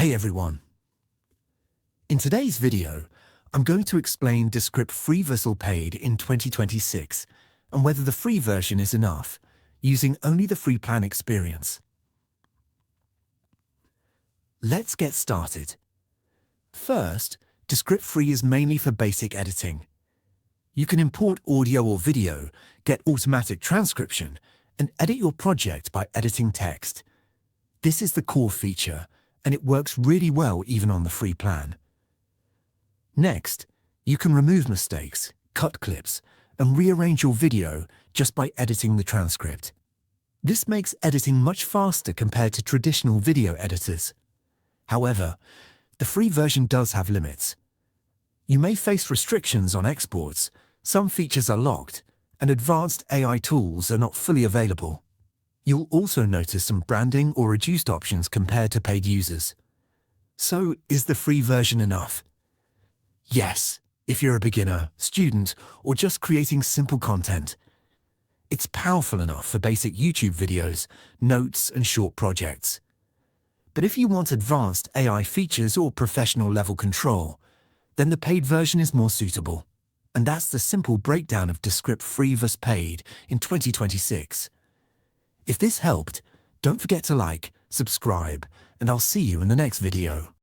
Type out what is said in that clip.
Hey everyone! In today's video, I'm going to explain Descript free versus paid in 2026 and whether the free version is enough, using only the free plan experience. Let's get started. First, Descript free is mainly for basic editing. You can import audio or video, get automatic transcription, and edit your project by editing text. This is the core feature, and it works really well even on the free plan. Next, you can remove mistakes, cut clips, and rearrange your video just by editing the transcript. This makes editing much faster compared to traditional video editors. However, the free version does have limits. You may face restrictions on exports, some features are locked, and advanced AI tools are not fully available. You'll also notice some branding or reduced options compared to paid users. So, is the free version enough? Yes, if you're a beginner, student, or just creating simple content. It's powerful enough for basic YouTube videos, notes, and short projects. But if you want advanced AI features or professional level control, then the paid version is more suitable. And that's the simple breakdown of Descript free versus paid in 2026. If this helped, don't forget to like, subscribe, and I'll see you in the next video.